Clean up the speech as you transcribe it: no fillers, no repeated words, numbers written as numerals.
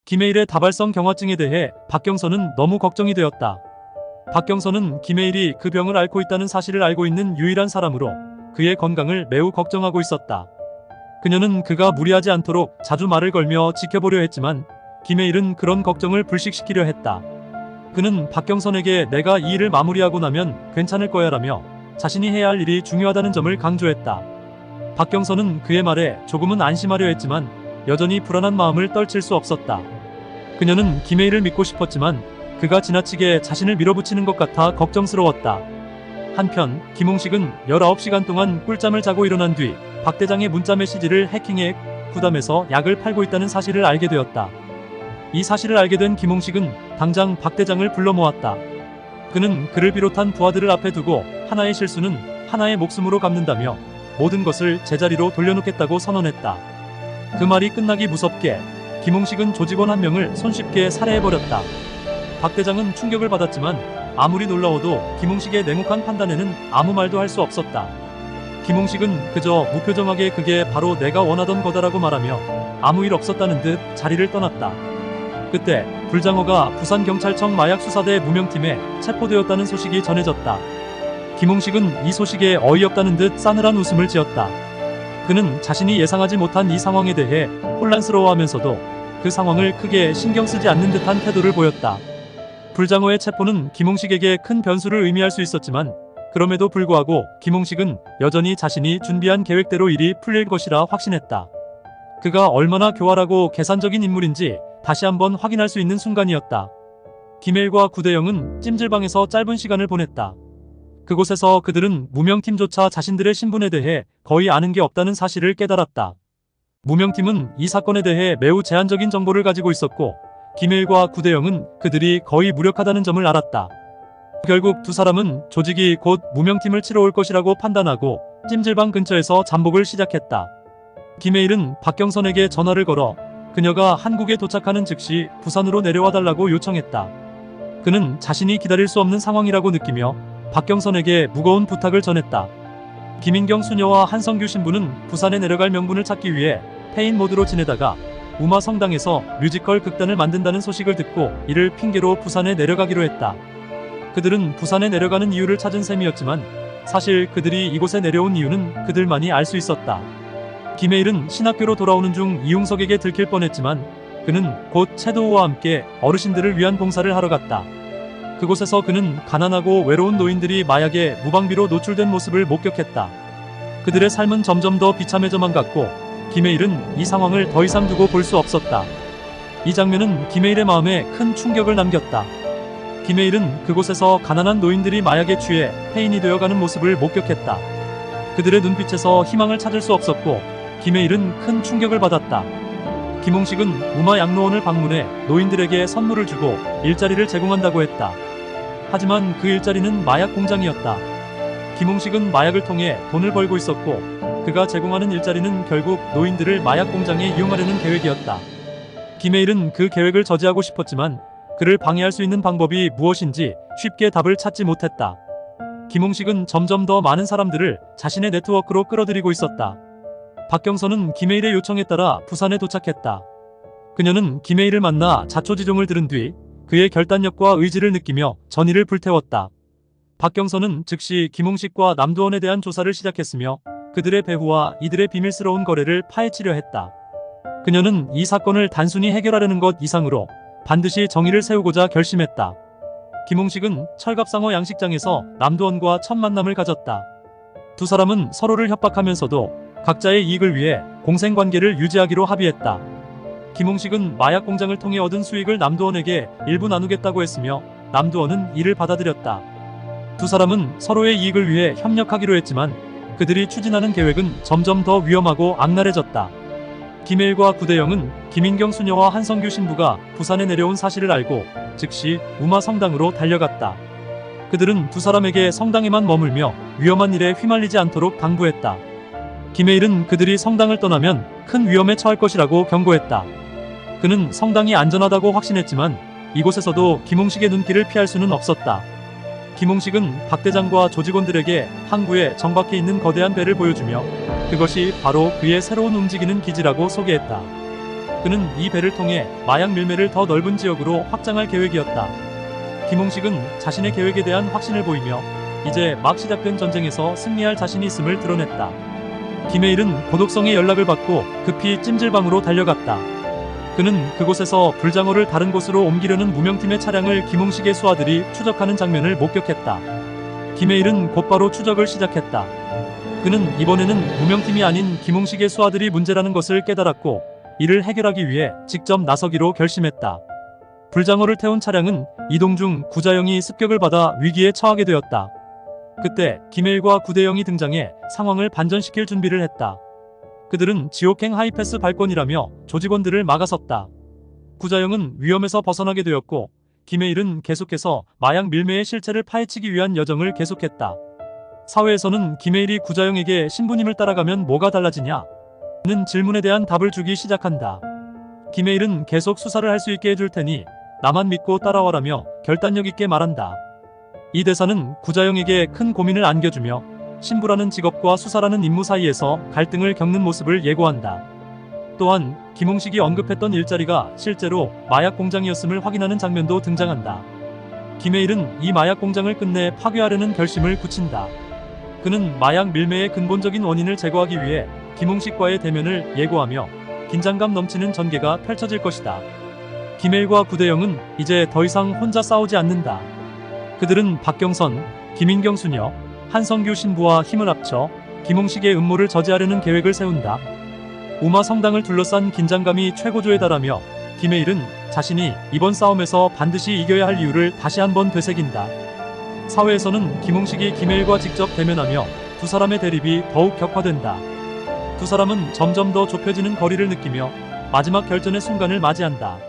김해일의 다발성 경화증에 대해 박경선은 너무 걱정이 되었다. 박경선은 김해일이 그 병을 앓고 있다는 사실을 알고 있는 유일한 사람으로 그의 건강을 매우 걱정하고 있었다. 그녀는 그가 무리하지 않도록 자주 말을 걸며 지켜보려 했지만 김해일은 그런 걱정을 불식시키려 했다. 그는 박경선에게 내가 이 일을 마무리하고 나면 괜찮을 거야라며 자신이 해야 할 일이 중요하다는 점을 강조했다. 박경선은 그의 말에 조금은 안심하려 했지만 여전히 불안한 마음을 떨칠 수 없었다. 그녀는 김해일을 믿고 싶었지만 그가 지나치게 자신을 밀어붙이는 것 같아 걱정스러웠다. 한편 김홍식은 19시간 동안 꿀잠을 자고 일어난 뒤 박 대장의 문자 메시지를 해킹해 구담에서 약을 팔고 있다는 사실을 알게 되었다. 이 사실을 알게 된 김홍식은 당장 박 대장을 불러 모았다. 그는 그를 비롯한 부하들을 앞에 두고 하나의 실수는 하나의 목숨으로 갚는다며 모든 것을 제자리로 돌려놓겠다고 선언했다. 그 말이 끝나기 무섭게 김홍식은 조직원 한 명을 손쉽게 살해해버렸다. 박 대장은 충격을 받았지만 아무리 놀라워도 김홍식의 냉혹한 판단에는 아무 말도 할 수 없었다. 김홍식은 그저 무표정하게 그게 바로 내가 원하던 거다라고 말하며 아무 일 없었다는 듯 자리를 떠났다. 그때 불장어가 부산경찰청 마약수사대 무명팀에 체포되었다는 소식이 전해졌다. 김홍식은 이 소식에 어이없다는 듯 싸늘한 웃음을 지었다. 그는 자신이 예상하지 못한 이 상황에 대해 혼란스러워하면서도 그 상황을 크게 신경 쓰지 않는 듯한 태도를 보였다. 불장어의 체포는 김홍식에게 큰 변수를 의미할 수 있었지만 그럼에도 불구하고 김홍식은 여전히 자신이 준비한 계획대로 일이 풀릴 것이라 확신했다. 그가 얼마나 교활하고 계산적인 인물인지 다시 한번 확인할 수 있는 순간이었다. 김해일과 구대영은 찜질방에서 짧은 시간을 보냈다. 그곳에서 그들은 무명팀조차 자신들의 신분에 대해 거의 아는 게 없다는 사실을 깨달았다. 무명팀은 이 사건에 대해 매우 제한적인 정보를 가지고 있었고 김해일과 구대영은 그들이 거의 무력하다는 점을 알았다. 결국 두 사람은 조직이 곧 무명팀을 치러 올 것이라고 판단하고 찜질방 근처에서 잠복을 시작했다. 김해일은 박경선에게 전화를 걸어 그녀가 한국에 도착하는 즉시 부산으로 내려와 달라고 요청했다. 그는 자신이 기다릴 수 없는 상황이라고 느끼며 박경선에게 무거운 부탁을 전했다. 김인경 수녀와 한성규 신부는 부산에 내려갈 명분을 찾기 위해 페인 모드로 지내다가 우마 성당에서 뮤지컬 극단을 만든다는 소식을 듣고 이를 핑계로 부산에 내려가기로 했다. 그들은 부산에 내려가는 이유를 찾은 셈이었지만 사실 그들이 이곳에 내려온 이유는 그들만이 알 수 있었다. 김해일은 신학교로 돌아오는 중 이용석에게 들킬 뻔했지만 그는 곧 채도우와 함께 어르신들을 위한 봉사를 하러 갔다. 그곳에서 그는 가난하고 외로운 노인들이 마약에 무방비로 노출된 모습을 목격했다. 그들의 삶은 점점 더 비참해져만 갔고 김해일은 이 상황을 더 이상 두고 볼 수 없었다. 이 장면은 김해일의 마음에 큰 충격을 남겼다. 김해일은 그곳에서 가난한 노인들이 마약에 취해 폐인이 되어가는 모습을 목격했다. 그들의 눈빛에서 희망을 찾을 수 없었고 김해일은 큰 충격을 받았다. 김홍식은 우마 양로원을 방문해 노인들에게 선물을 주고 일자리를 제공한다고 했다. 하지만 그 일자리는 마약 공장이었다. 김홍식은 마약을 통해 돈을 벌고 있었고 그가 제공하는 일자리는 결국 노인들을 마약 공장에 이용하려는 계획이었다. 김해일은 그 계획을 저지하고 싶었지만 그를 방해할 수 있는 방법이 무엇인지 쉽게 답을 찾지 못했다. 김홍식은 점점 더 많은 사람들을 자신의 네트워크로 끌어들이고 있었다. 박경선은 김해일의 요청에 따라 부산에 도착했다. 그녀는 김해일을 만나 자초지종을 들은 뒤 그의 결단력과 의지를 느끼며 전의를 불태웠다. 박경선은 즉시 김홍식과 남도원에 대한 조사를 시작했으며 그들의 배후와 이들의 비밀스러운 거래를 파헤치려 했다. 그녀는 이 사건을 단순히 해결하려는 것 이상으로 반드시 정의를 세우고자 결심했다. 김홍식은 철갑상어 양식장에서 남도원과 첫 만남을 가졌다. 두 사람은 서로를 협박하면서도 각자의 이익을 위해 공생관계를 유지하기로 합의했다. 김홍식은 마약 공장을 통해 얻은 수익을 남도원에게 일부 나누겠다고 했으며 남도원은 이를 받아들였다. 두 사람은 서로의 이익을 위해 협력하기로 했지만 그들이 추진하는 계획은 점점 더 위험하고 악랄해졌다. 김해일과 구대영은 김인경 수녀와 한성규 신부가 부산에 내려온 사실을 알고 즉시 우마 성당으로 달려갔다. 그들은 두 사람에게 성당에만 머물며 위험한 일에 휘말리지 않도록 당부했다. 김해일은 그들이 성당을 떠나면 큰 위험에 처할 것이라고 경고했다. 그는 성당이 안전하다고 확신했지만 이곳에서도 김홍식의 눈길을 피할 수는 없었다. 김홍식은 박 대장과 조직원들에게 항구에 정박해 있는 거대한 배를 보여주며 그것이 바로 그의 새로운 움직이는 기지라고 소개했다. 그는 이 배를 통해 마약 밀매를 더 넓은 지역으로 확장할 계획이었다. 김홍식은 자신의 계획에 대한 확신을 보이며 이제 막 시작된 전쟁에서 승리할 자신이 있음을 드러냈다. 김해일은 고독성의 연락을 받고 급히 찜질방으로 달려갔다. 그는 그곳에서 불장어를 다른 곳으로 옮기려는 무명팀의 차량을 김홍식의 수하들이 추적하는 장면을 목격했다. 김해일은 곧바로 추적을 시작했다. 그는 이번에는 무명팀이 아닌 김홍식의 수하들이 문제라는 것을 깨달았고 이를 해결하기 위해 직접 나서기로 결심했다. 불장어를 태운 차량은 이동 중 구자영이 습격을 받아 위기에 처하게 되었다. 그때 김해일과 구대영이 등장해 상황을 반전시킬 준비를 했다. 그들은 지옥행 하이패스 발권이라며 조직원들을 막아섰다. 구자영은 위험에서 벗어나게 되었고 김해일은 계속해서 마약 밀매의 실체를 파헤치기 위한 여정을 계속했다. 사회에서는 김해일이 구자영에게 신부님을 따라가면 뭐가 달라지냐? 는 질문에 대한 답을 주기 시작한다. 김해일은 계속 수사를 할 수 있게 해줄 테니 나만 믿고 따라와라며 결단력 있게 말한다. 이 대사는 구자영에게 큰 고민을 안겨주며 신부라는 직업과 수사라는 임무 사이에서 갈등을 겪는 모습을 예고한다. 또한 김홍식이 언급했던 일자리가 실제로 마약 공장이었음을 확인하는 장면도 등장한다. 김해일은 이 마약 공장을 끝내 파괴하려는 결심을 굳힌다. 그는 마약 밀매의 근본적인 원인을 제거하기 위해 김홍식과의 대면을 예고하며 긴장감 넘치는 전개가 펼쳐질 것이다. 김해일과 구대영은 이제 더 이상 혼자 싸우지 않는다. 그들은 박경선, 김인경 수녀, 한성규 신부와 힘을 합쳐 김홍식의 음모를 저지하려는 계획을 세운다. 우마 성당을 둘러싼 긴장감이 최고조에 달하며 김해일은 자신이 이번 싸움에서 반드시 이겨야 할 이유를 다시 한번 되새긴다. 사회에서는 김홍식이 김해일과 직접 대면하며 두 사람의 대립이 더욱 격화된다. 두 사람은 점점 더 좁혀지는 거리를 느끼며 마지막 결전의 순간을 맞이한다.